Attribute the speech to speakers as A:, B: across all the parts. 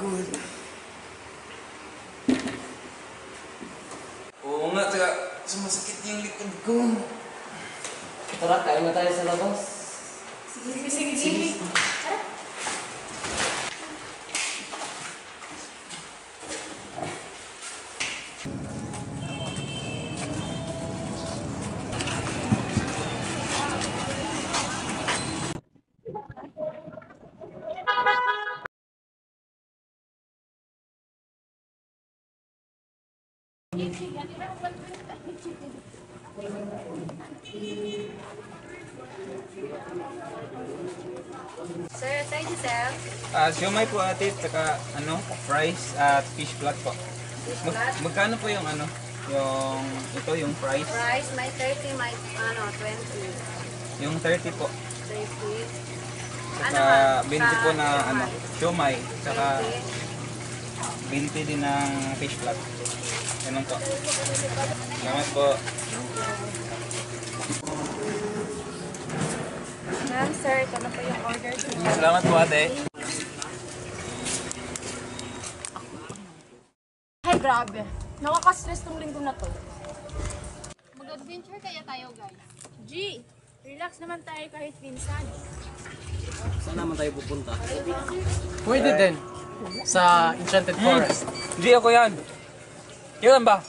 A: Pagod. Oo nga, tsaka sumasakit yung likod ko.
B: Tara, kain na tayo sa labas.
C: Sige. Tara. Sir, thank you, sir.
A: Siomay po ate, tsaka fries at fish flat po. Magkano po yung yung fries?
C: Price, may 30, may 20.
A: Yung 30 po.
C: 30.
A: Tsaka 20 po na siomay, tsaka
C: 20.
A: 20 din ng fish flat. Ganun po. Salamat po.
C: Ma'am, sir, ito na po yung order.
A: Salamat po ate.
C: Ay, grabe. Nakaka-stress tong linggo na to.
D: Mag-adventure kaya tayo, guys.
C: G, relax naman tayo kahit minsan.
B: Saan naman tayo pupunta?
E: Pwede din. Sa Enchanted Forest.
A: G, ako yan. Kailan ba?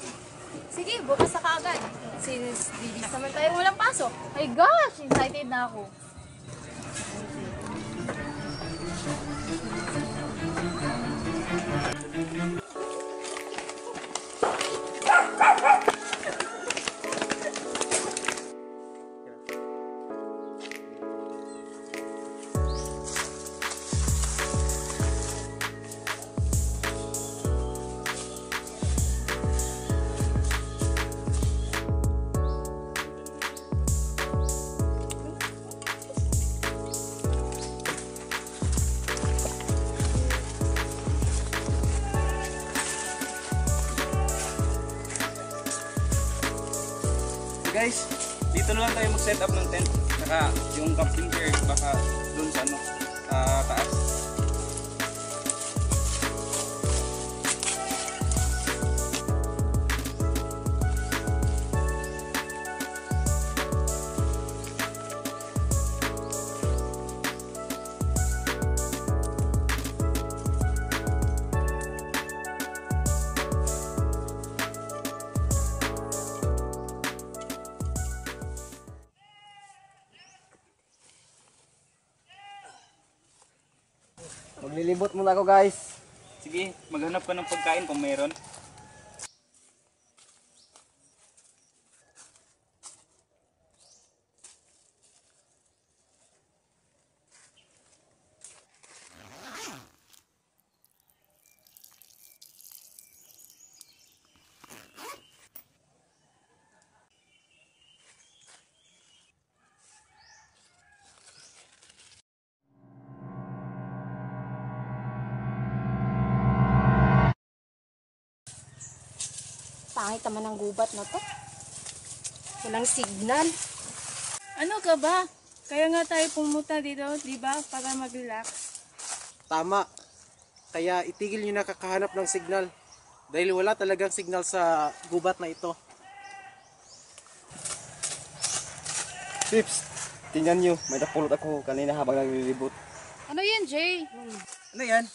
C: Sige, bukas na kaagad. Since bibis naman tayo walang pasok. My gosh, excited na ako.
A: Guys, dito na lang tayo mag-set up ng tent. Saka yung camping chair baka doon sa taas.
B: Maglilibot muna ako, guys.
A: Sige, maghanap ka ng pagkain kung mayroon.
C: Pangit naman ang gubat na to. Walang signal.
D: Ano ka ba? Kaya nga tayo pumunta dito, di ba? Para mag-relax.
E: Tama. Kaya itigil nyo na kakahanap ng signal. Dahil wala talagang signal sa gubat na ito.
B: Pips, tingnan nyo. May napulot ako kanina habang naglilibot.
D: Ano yan, Jay?
A: Ano yan?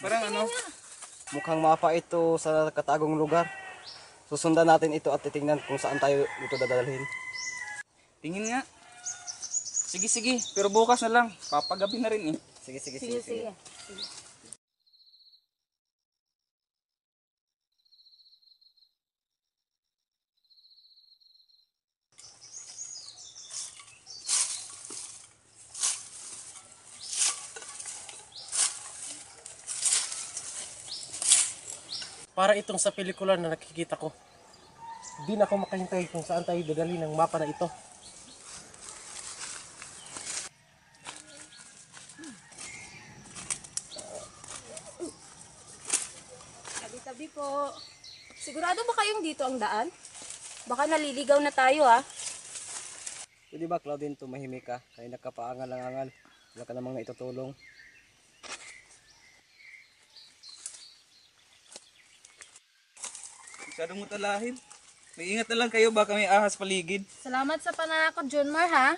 A: Parang
B: Mukhang mapa ito sa katagong lugar. Susundan natin ito at titingnan kung saan tayo ito dadalhin.
A: Tingin nga. Sige. Pero bukas na lang. Papagabi na rin eh.
C: Sige.
E: Para itong sa pelikula na nakikita ko. Di na ako makahintay kung saan tayo dadalhin ng mapa na ito.
C: Tabi-tabi po. Sigurado ba kayong dito ang daan? Baka naliligaw na tayo ah.
B: Pwede ba, Claudine, tumahimik ka? Kaya nakapaangal-angal. Wala ka namang naitutulong.
A: Masyadong mutalahin. May ingat na lang kayo, baka may ahas paligid.
C: Salamat sa pananakot, Junmar, ha?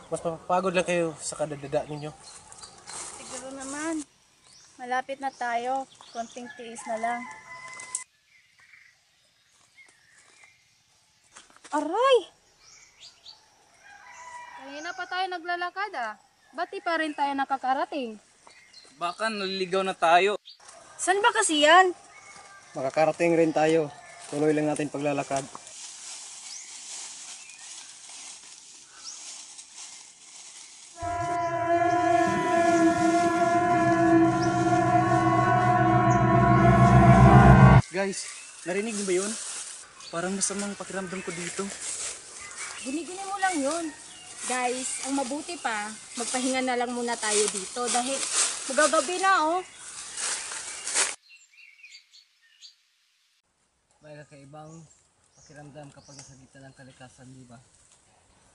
E: Mas mapapagod lang kayo sa kadadada ninyo.
D: Siguro naman. Malapit na tayo. Konting tiis na lang.
C: Aray! Kanina pa tayo naglalakad, ah. Ba't di pa rin tayo nakakarating?
A: Baka naliligaw na tayo.
C: Saan ba kasi yan?
B: Makakarating rin tayo. Tuloy lang natin paglalakad.
A: Guys, narinig niyo ba yun? Parang masamang pakiramdam ko dito.
C: Guni-guni mo lang yun. Guys, ang mabuti pa, magpahinga na lang muna tayo dito dahil magagabi na, oh.
B: May kakaibang pakiramdam kapag nasa gitna ng kalikasan, di ba?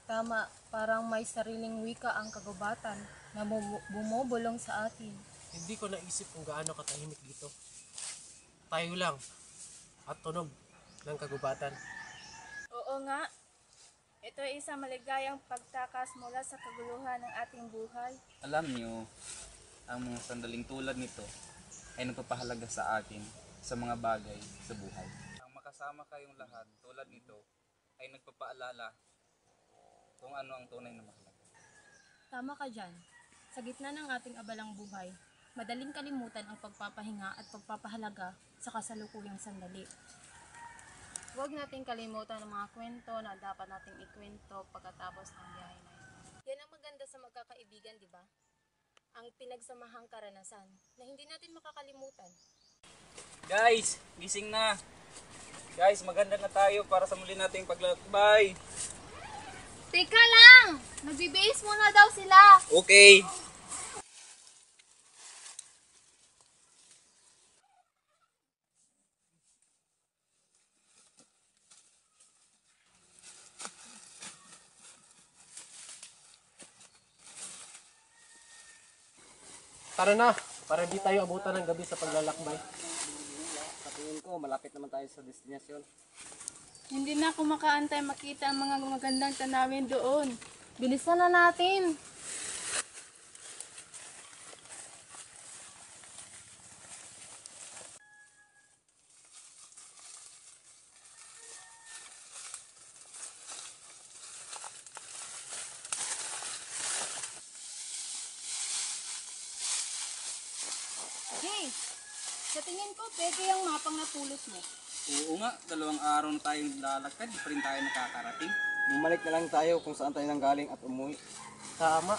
C: Tama, parang may sariling wika ang kagubatan na bumubulong sa atin.
E: Hindi ko naisip kung gaano katahimik dito. Tayo lang at tunog ng kagubatan.
D: Oo nga. Ito ay isang maligayang pagtakas mula sa kaguluhan ng ating buhay.
A: Alam niyo, ang mga sandaling tulad nito ay nagpapahalaga sa atin sa mga bagay sa buhay. Ang makasama kayong lahat tulad nito ay nagpapaalala kung ano ang tunay na mahalaga.
C: Tama ka dyan. Sa gitna ng ating abalang buhay, madaling kalimutan ang pagpapahinga at pagpapahalaga sa kasalukuyang sandali. Huwag nating kalimutan ang mga kwento na dapat nating ikwento pagkatapos ng biyahe na ito. Yan ang maganda sa magkakaibigan, di ba? Ang pinagsamahang karanasan na hindi natin makakalimutan.
A: Guys, gising na. Guys, maganda na tayo para sa muli nating paglalakbay.
C: Teka lang! Nagbibihis muna daw sila!
A: Okay.
E: Tara na, para hindi tayo abutan ng gabi sa paglalakbay.
B: Sa tingin ko, malapit naman tayo sa destinasyon.
D: Hindi na ako makaantay makita ang mga magandang tanawin doon.
C: Bilisan na natin! Hey! Sa tingin ko, peke ang mapang napulot mo.
A: Oo nga, 2 araw na tayong lalakad, di pa rin tayo nakakarating.
B: Bumalik na lang tayo kung saan tayo nanggaling at umuwi.
E: Tama,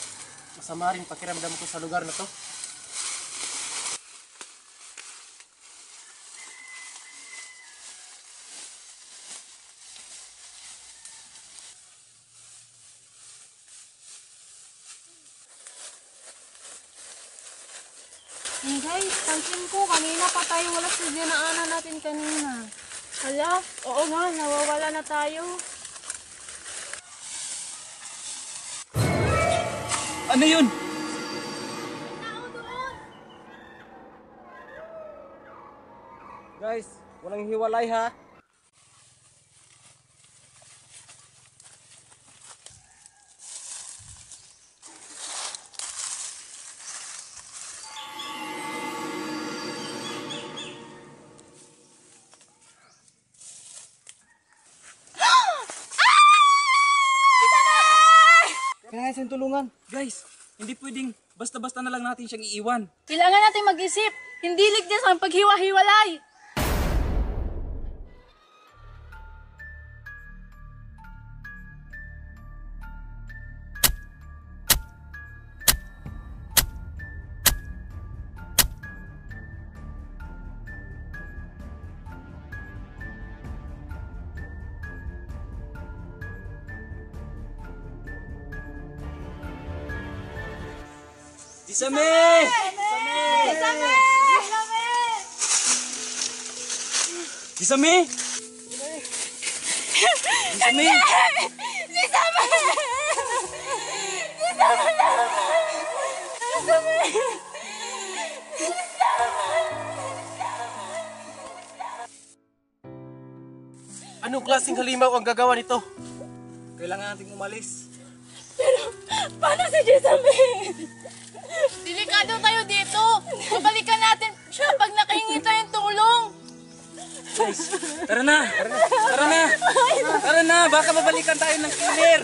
E: masama rin pakiramdam ko sa lugar na to.
C: Hey guys, pansin ko, kanina pa tayo wala sa dinaanan natin kanina.
D: Hala, oo nga, nawawala na tayo.
A: Ano yun?
B: Guys, walang hiwalay ha. Kailangan siyang tulungan.
A: Guys, hindi pwedeng basta-basta na lang natin siyang iiwan.
D: Kailangan natin mag-isip. Hindi ligtas ang paghiwa-hiwalay.
A: Isame!
C: Isame!
A: Isame! Isame!
E: Anong klaseng halimaw ang gagawa nito?
B: Kailangan nating umalis.
D: Paano si Jessamine? Delikado tayo dito. Babalikan natin siya pag nakahingi tayong tulong.
A: Guys, tara na! Tara na! Tara na! Baka babalikan tayo ng killer!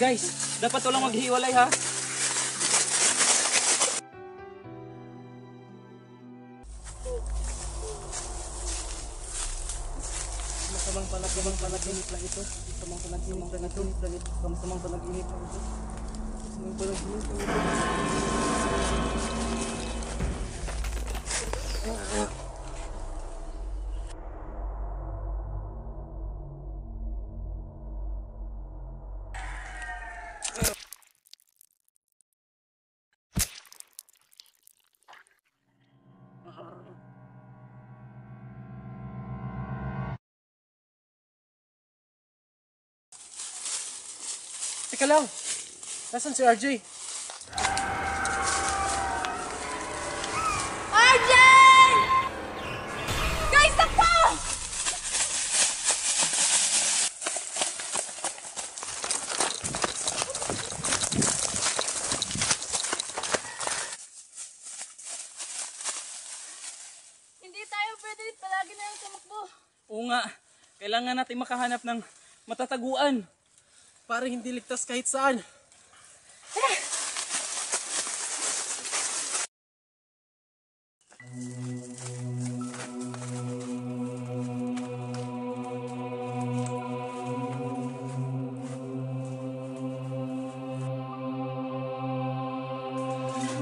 A: Guys, dapat walang maghiwalay ha!
B: Masamang panaginip lang ito. Masamang panaginip lang ito. Masamang panaginip lang ito. Masamang panaginip lang ito.
E: Teka lang. Nasaan si RJ?
D: RJ! Guys, takbo! Hindi tayo pwede palagi na lang tumakbo.
A: Oo nga, kailangan natin makahanap ng matataguan.
E: Para hindi ligtas kahit saan.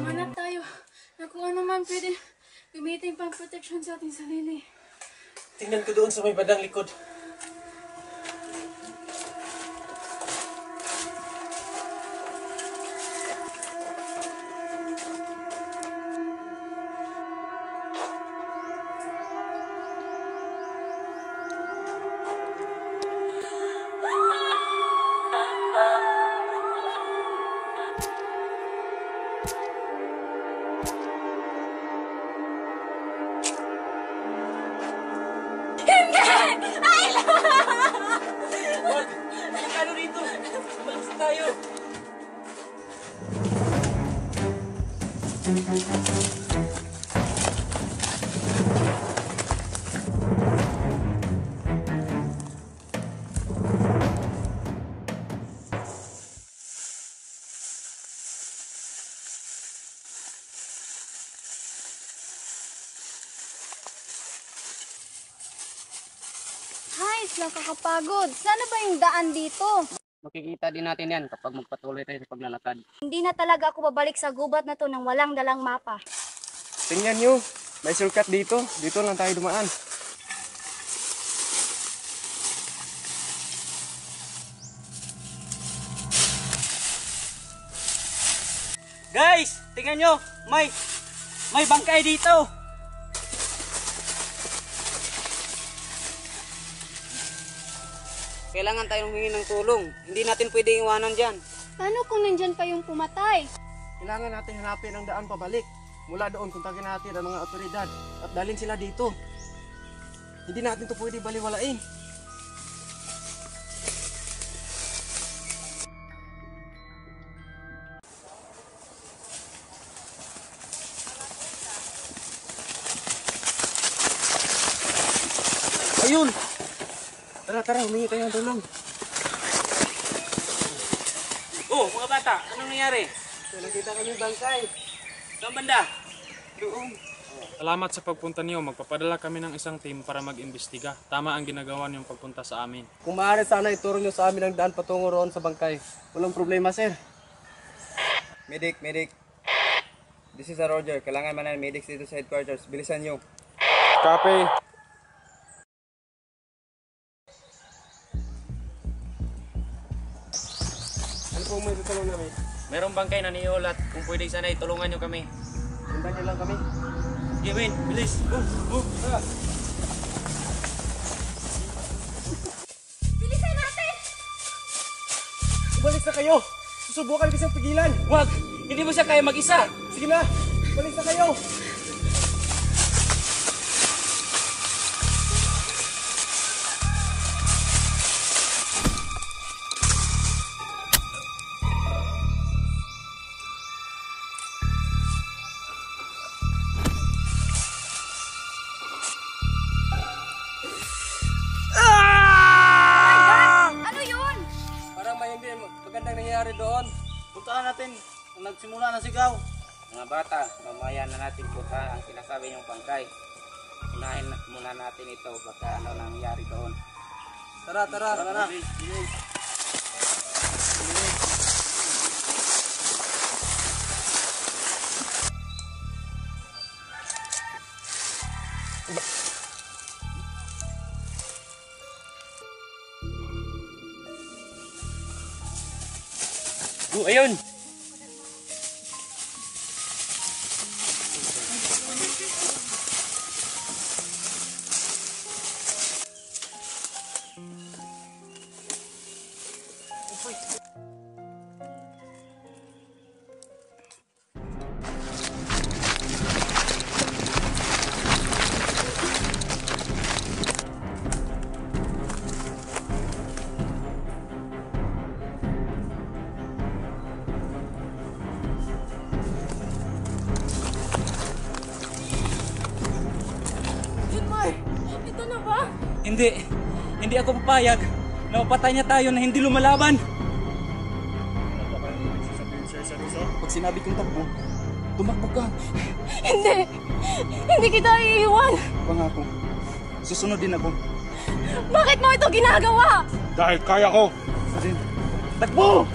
D: Manap tayo na kung ano man pwede gamitin pang protection sa ating sarili.
E: Tingnan ko doon sa may bandang likod.
A: Ano rito? Umalis na tayo!
F: Guys, nakakapagod. Sana ba yung daan dito?
B: Makikita din natin yan kapag magpatuloy tayo sa paglalakad.
F: Hindi na talaga ako babalik sa gubat na to nang walang dalang mapa.
B: Tingnan nyo, may shortcut dito. Dito lang tayo dumaan.
A: Guys, tingnan nyo! May bangkay dito!
B: Kailangan tayong humingi ng tulong. Hindi natin pwedeng iwanan dyan.
F: Paano kung nandyan pa yung pumatay?
B: Kailangan natin hanapin ang daan pabalik. Mula doon, kuntagin natin ang mga otoridad at dalhin sila dito. Hindi natin to pwede baliwalain. Ayun! Tara, humingi tayo ng tulong.
A: Oh, mga bata, anong nangyari?
B: Nakita kami bangkay.
A: Saan banda?
B: Doon.
G: Salamat sa pagpunta niyo. Magpapadala kami ng isang team para mag-imbestiga. Tama ang ginagawa niyong pagpunta sa amin.
B: Kung maaari sana ituro nyo sa amin ang daan patungo roon sa bangkay. Walang problema, sir.
H: Medic. This is a Roger. Kailangan man ng medics dito sa headquarters. Bilisan nyo.
G: Copy.
B: Ano po may tutulong namin?
A: Merong bangkay na niulat. Kung pwede sana itulungan nyo kami.
B: Sundan nyo lang kami.
A: Gawin, bilis!
D: Bilisan natin!
B: Balik na kayo! Susubukan ko siyang pigilan!
A: Wag! Hindi mo siya kaya mag-isa!
B: Sige na! Balik na kayo!
E: magsimula na sigaw.
A: Mga bata, mamaya na natin punta ang sinasabi niyong bangkay. Unahin muna natin ito, baka ano nangyari doon.
E: Tara, tara. Tara na.
A: Ayun!
D: Ito na ba?
A: Hindi ako papayag na mapatay niya tayo na hindi lumalaban. Pag sinabi kong takbo, tumakbo ka.
D: Hindi! Hindi kita iiwan!
A: Pangako, susunod din ako.
D: Bakit mo ito ginagawa?
G: Dahil kaya ko.
A: Takbo!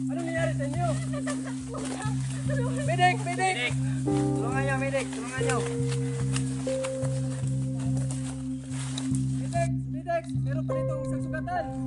E: Ano nangyari sa inyo? Medic! Medic! Tulungan niyo, medic! Tulungan niyo! Medic! Medic! Meron pa ditong isang sugatan!